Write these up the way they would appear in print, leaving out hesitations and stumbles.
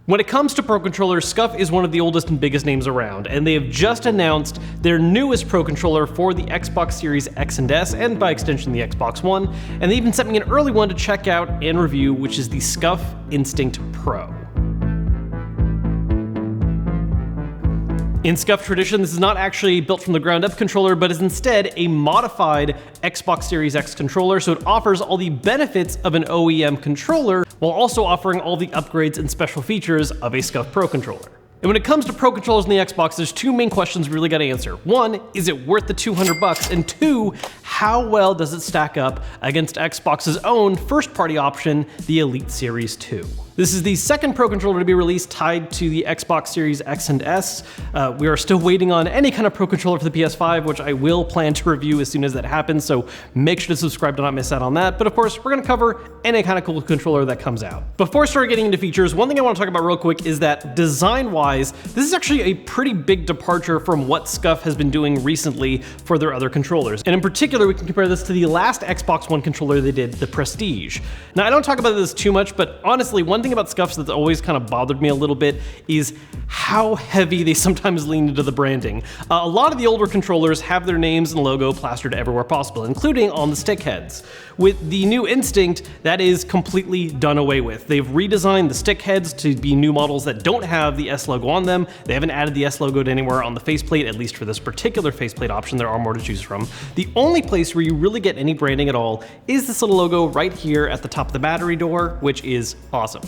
When it comes to Pro controllers, SCUF is one of the oldest and biggest names around, and they have just announced their newest Pro controller for the Xbox Series X and S, and by extension the Xbox One, and they even sent me an early one to check out and review, which is the SCUF Instinct Pro. In SCUF tradition, this is not actually built from the ground up controller, but is instead a modified Xbox Series X controller, so it offers all the benefits of an OEM controller, while also offering all the upgrades and special features of a SCUF Pro controller. And when it comes to Pro controllers in the Xbox, there's two main questions we really gotta answer. One, is it worth the $200? And two, how well does it stack up against Xbox's own first-party option, the Elite Series 2? This is the second Pro controller to be released tied to the Xbox Series X and S. We are still waiting on any kind of Pro controller for the PS5, which I will plan to review as soon as that happens, so make sure to subscribe to not miss out on that. But of course, we're gonna cover any kind of cool controller that comes out. Before I start getting into features, one thing I wanna talk about real quick is that design-wise, this is actually a pretty big departure from what SCUF has been doing recently for their other controllers. And in particular, we can compare this to the last Xbox One controller they did, the Prestige. Now, I don't talk about this too much, but honestly, one thing about SCUF that's always kind of bothered me a little bit is how heavy they sometimes lean into the branding. A lot of the older controllers have their names and logo plastered everywhere possible, including on the stick heads. With the new Instinct, that is completely done away with. They've redesigned the stick heads to be new models that don't have the S logo on them. They haven't added the S logo to anywhere on the faceplate, at least for this particular faceplate option. There are more to choose from. The only place where you really get any branding at all is this little logo right here at the top of the battery door, which is awesome.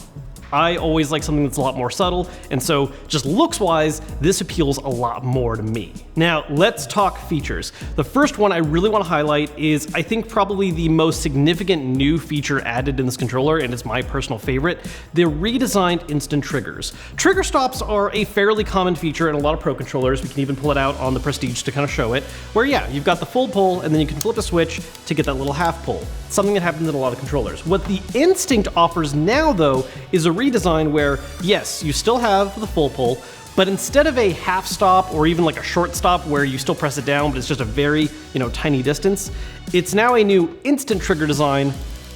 I always like something that's a lot more subtle, and so just looks-wise, this appeals a lot more to me. Now, let's talk features. The first one I really want to highlight is, I think, probably the most significant new feature added in this controller, and it's my personal favorite, the redesigned instant triggers. Trigger stops are a fairly common feature in a lot of Pro controllers. We can even pull it out on the Prestige to kind of show it, where yeah, you've got the full pull, and then you can flip a switch to get that little half pull. Something that happens in a lot of controllers. What the Instinct offers now, though, is a redesign where, yes, you still have the full pull, but instead of a half stop or even like a short stop where you still press it down, but it's just a very, tiny distance, it's now a new instant trigger design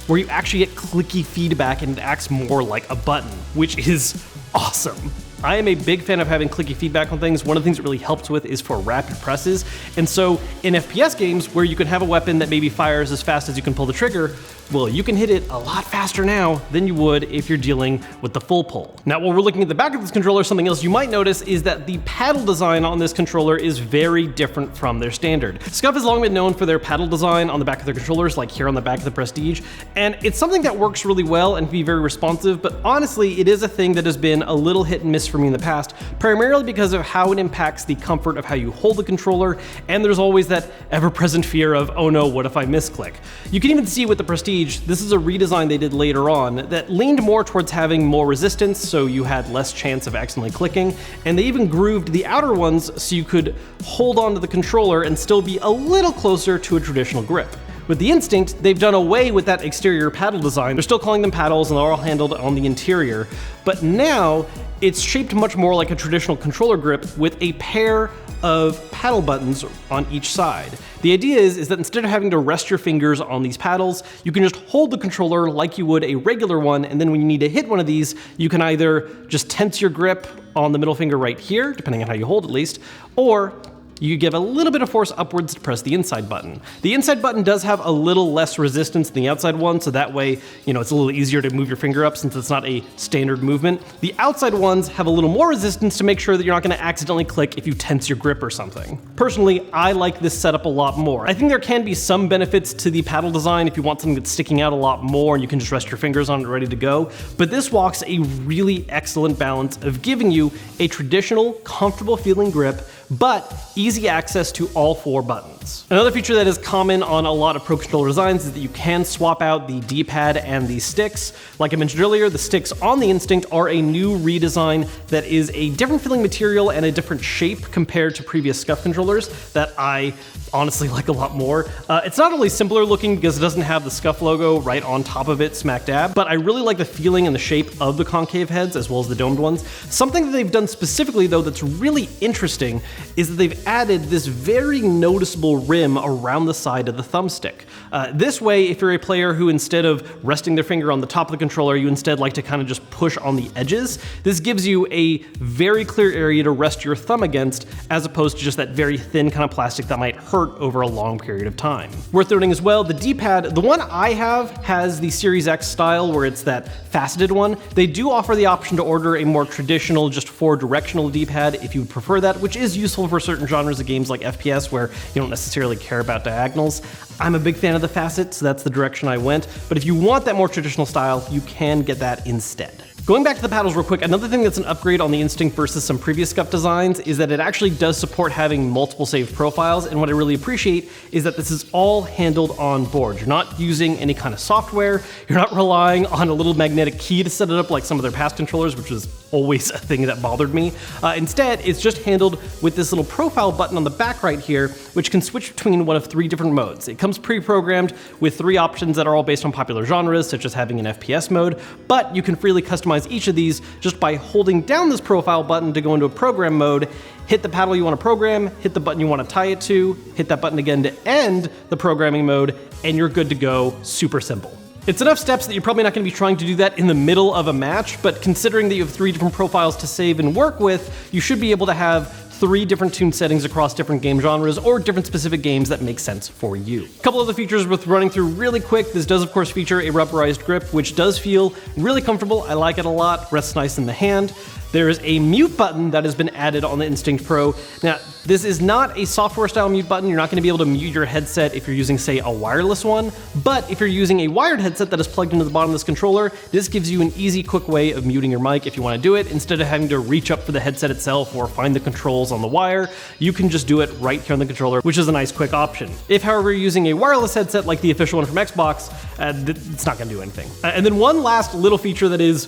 where you actually get clicky feedback and it acts more like a button, which is awesome. I am a big fan of having clicky feedback on things. One of the things it really helps with is for rapid presses. And so in FPS games where you can have a weapon that maybe fires as fast as you can pull the trigger, well, you can hit it a lot faster now than you would if you're dealing with the full pull. Now, while we're looking at the back of this controller, something else you might notice is that the paddle design on this controller is very different from their standard. SCUF has long been known for their paddle design on the back of their controllers, like here on the back of the Prestige, and it's something that works really well and can be very responsive, but honestly, it is a thing that has been a little hit and miss for me in the past, primarily because of how it impacts the comfort of how you hold the controller, and there's always that ever-present fear of, oh no, what if I misclick? You can even see with the Prestige, this is a redesign they did later on that leaned more towards having more resistance, so you had less chance of accidentally clicking, and they even grooved the outer ones so you could hold onto the controller and still be a little closer to a traditional grip. With the Instinct, they've done away with that exterior paddle design. They're still calling them paddles and they're all handled on the interior, but now it's shaped much more like a traditional controller grip with a pair of paddle buttons on each side. The idea is that instead of having to rest your fingers on these paddles, you can just hold the controller like you would a regular one, and then when you need to hit one of these, you can either just tense your grip on the middle finger right here, depending on how you hold at least, or you give a little bit of force upwards to press the inside button. The inside button does have a little less resistance than the outside one, so that way, it's a little easier to move your finger up since it's not a standard movement. The outside ones have a little more resistance to make sure that you're not gonna accidentally click if you tense your grip or something. Personally, I like this setup a lot more. I think there can be some benefits to the paddle design if you want something that's sticking out a lot more and you can just rest your fingers on it ready to go, but this walks a really excellent balance of giving you a traditional, comfortable feeling grip, but easy access to all four buttons. Another feature that is common on a lot of Pro controller designs is that you can swap out the D-pad and the sticks. Like I mentioned earlier, the sticks on the Instinct are a new redesign that is a different feeling material and a different shape compared to previous SCUF controllers that I honestly like a lot more. It's not only simpler looking because it doesn't have the SCUF logo right on top of it smack dab, but I really like the feeling and the shape of the concave heads as well as the domed ones. Something that they've done specifically though that's really interesting is that they've added this very noticeable little rim around the side of the thumbstick. This way, if you're a player who instead of resting their finger on the top of the controller, you instead like to kind of just push on the edges, this gives you a very clear area to rest your thumb against, as opposed to just that very thin kind of plastic that might hurt over a long period of time. Worth noting as well, the D-pad, the one I have has the Series X style where it's that faceted one. They do offer the option to order a more traditional, just 4-directional D-pad if you would prefer that, which is useful for certain genres of games like FPS where you don't necessarily care about diagonals. I'm a big fan of the facet, so that's the direction I went, but if you want that more traditional style, you can get that instead. Going back to the paddles real quick, another thing that's an upgrade on the Instinct versus some previous SCUF designs is that it actually does support having multiple saved profiles, and what I really appreciate is that this is all handled on board. You're not using any kind of software, you're not relying on a little magnetic key to set it up like some of their past controllers, which was always a thing that bothered me. Instead, it's just handled with this little profile button on the back right here, which can switch between one of 3 different modes. It comes pre-programmed with 3 options that are all based on popular genres, such as having an FPS mode, but you can freely customize each of these just by holding down this profile button to go into a program mode, hit the paddle you want to program, hit the button you want to tie it to, hit that button again to end the programming mode, and you're good to go. Super simple. It's enough steps that you're probably not going to be trying to do that in the middle of a match, but considering that you have 3 different profiles to save and work with, you should be able to have 3 different tune settings across different game genres or different specific games that make sense for you. A couple other features worth running through really quick. This does of course feature a rubberized grip, which does feel really comfortable. I like it a lot, rests nice in the hand. There is a mute button that has been added on the Instinct Pro. Now, this is not a software style mute button. You're not going to be able to mute your headset if you're using, say, a wireless one, but if you're using a wired headset that is plugged into the bottom of this controller, this gives you an easy, quick way of muting your mic if you want to do it. Instead of having to reach up for the headset itself or find the controls on the wire, you can just do it right here on the controller, which is a nice, quick option. If, however, you're using a wireless headset like the official one from Xbox, it's not going to do anything. And then one last little feature that is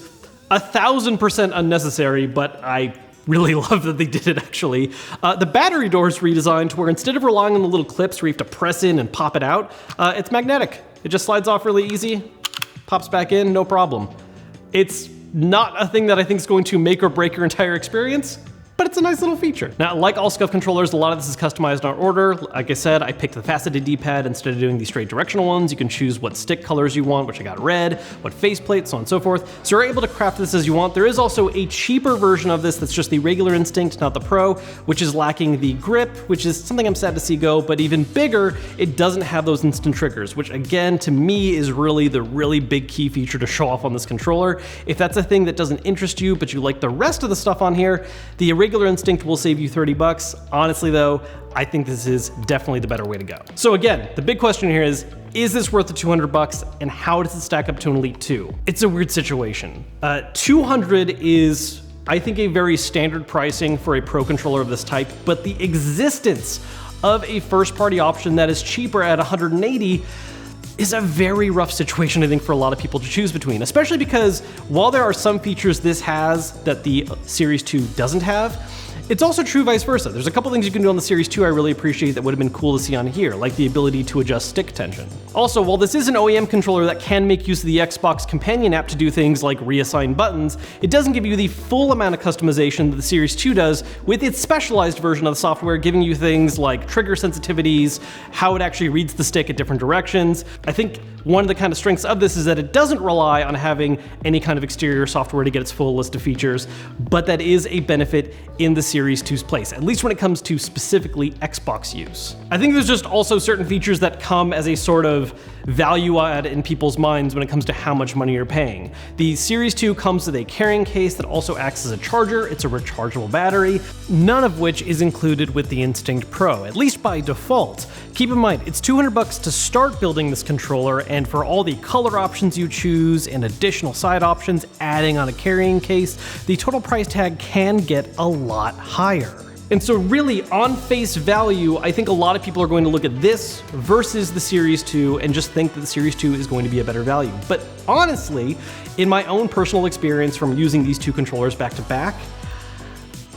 1000% unnecessary, but I really love that they did it actually. The battery door is redesigned to where instead of relying on the little clips where you have to press in and pop it out, it's magnetic. It just slides off really easy, pops back in, no problem. It's not a thing that I think is going to make or break your entire experience, but it's a nice little feature. Now, like all SCUF controllers, a lot of this is customized on order. Like I said, I picked the faceted D-pad instead of doing the straight directional ones. You can choose what stick colors you want, which I got red, what faceplate, so on and so forth. So you're able to craft this as you want. There is also a cheaper version of this that's just the regular Instinct, not the Pro, which is lacking the grip, which is something I'm sad to see go, but even bigger, it doesn't have those instant triggers, which again, to me, is really the really big key feature to show off on this controller. If that's a thing that doesn't interest you, but you like the rest of the stuff on here, the regular Instinct will save you $30. Honestly though, I think this is definitely the better way to go. So again, the big question here is this worth the $200 and how does it stack up to an Elite 2? It's a weird situation. $200 is, I think, a very standard pricing for a Pro controller of this type, but the existence of a first-party option that is cheaper at $180 is a very rough situation, I think, for a lot of people to choose between, especially because while there are some features this has that the Series 2 doesn't have, it's also true vice versa. There's a couple things you can do on the Series 2 I really appreciate that would have been cool to see on here, like the ability to adjust stick tension. Also, while this is an OEM controller that can make use of the Xbox companion app to do things like reassign buttons, it doesn't give you the full amount of customization that the Series 2 does with its specialized version of the software, giving you things like trigger sensitivities, how it actually reads the stick at different directions. I think one of the kind of strengths of this is that it doesn't rely on having any kind of exterior software to get its full list of features, but that is a benefit in the Series 2's place, at least when it comes to specifically Xbox use. I think there's just also certain features that come as a sort of value add in people's minds when it comes to how much money you're paying. The Series 2 comes with a carrying case that also acts as a charger. It's a rechargeable battery, none of which is included with the Instinct Pro, at least by default. Keep in mind, it's $200 to start building this controller, and for all the color options you choose and additional side options, adding on a carrying case, the total price tag can get a lot higher. And so really, on face value, I think a lot of people are going to look at this versus the Series 2 and just think that the Series 2 is going to be a better value. But honestly, in my own personal experience from using these two controllers back to back,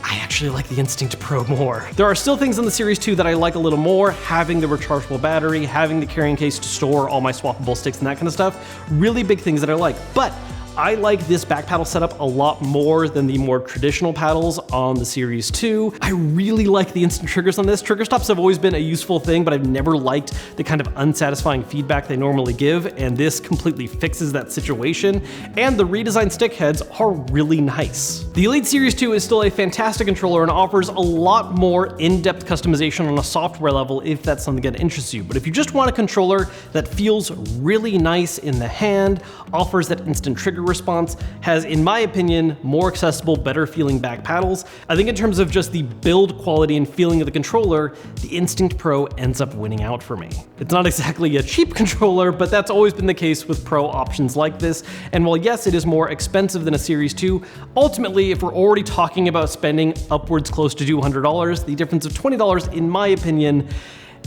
I actually like the Instinct Pro more. There are still things on the Series 2 that I like a little more, having the rechargeable battery, having the carrying case to store all my swappable sticks and that kind of stuff. Really big things that I like. But I like this back paddle setup a lot more than the more traditional paddles on the Series 2. I really like the instant triggers on this. Trigger stops have always been a useful thing, but I've never liked the kind of unsatisfying feedback they normally give, and this completely fixes that situation, and the redesigned stick heads are really nice. The Elite Series 2 is still a fantastic controller and offers a lot more in-depth customization on a software level if that's something that interests you, but if you just want a controller that feels really nice in the hand, offers that instant trigger response, has, in my opinion, more accessible, better feeling back paddles, I think in terms of just the build quality and feeling of the controller, the Instinct Pro ends up winning out for me. It's not exactly a cheap controller, but that's always been the case with Pro options like this, and while yes, it is more expensive than a Series 2, ultimately, if we're already talking about spending upwards close to $200, the difference of $20, in my opinion,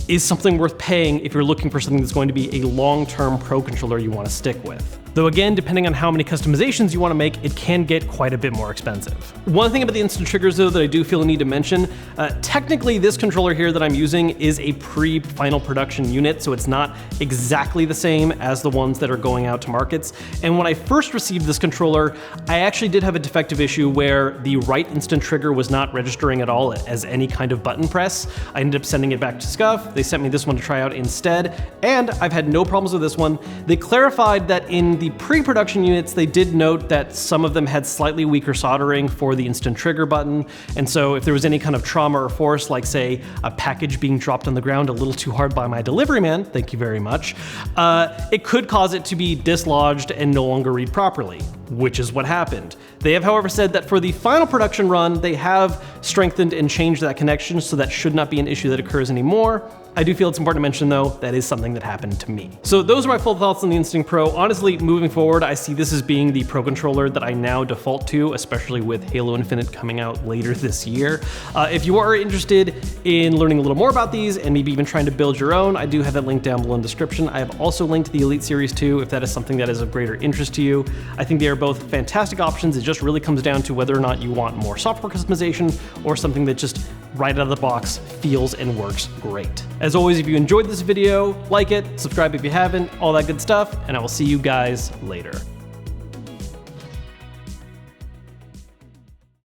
is something worth paying if you're looking for something that's going to be a long-term Pro controller you want to stick with. Though again, depending on how many customizations you want to make, it can get quite a bit more expensive. One thing about the instant triggers though that I do feel a need to mention, technically this controller here that I'm using is a pre-final production unit, so it's not exactly the same as the ones that are going out to markets. And when I first received this controller, I actually did have a defective issue where the right instant trigger was not registering at all as any kind of button press. I ended up sending it back to SCUF. They sent me this one to try out instead, and I've had no problems with this one. They clarified that in the pre-production units, they did note that some of them had slightly weaker soldering for the instant trigger button, and so if there was any kind of trauma or force, like say a package being dropped on the ground a little too hard by my delivery man, thank you very much, it could cause it to be dislodged and no longer read properly, which is what happened. They have, however, said that for the final production run, they have strengthened and changed that connection, so that should not be an issue that occurs anymore. I do feel it's important to mention though, that is something that happened to me. So those are my full thoughts on the Instinct Pro. Honestly, moving forward, I see this as being the Pro controller that I now default to, especially with Halo Infinite coming out later this year. If you are interested in learning a little more about these and maybe even trying to build your own, I do have that link down below in the description. I have also linked the Elite Series 2 if that is something that is of greater interest to you. I think they are both fantastic options. It just really comes down to whether or not you want more software customization or something that just right out of the box feels and works great. As always, if you enjoyed this video, like it, subscribe if you haven't, all that good stuff, and I will see you guys later.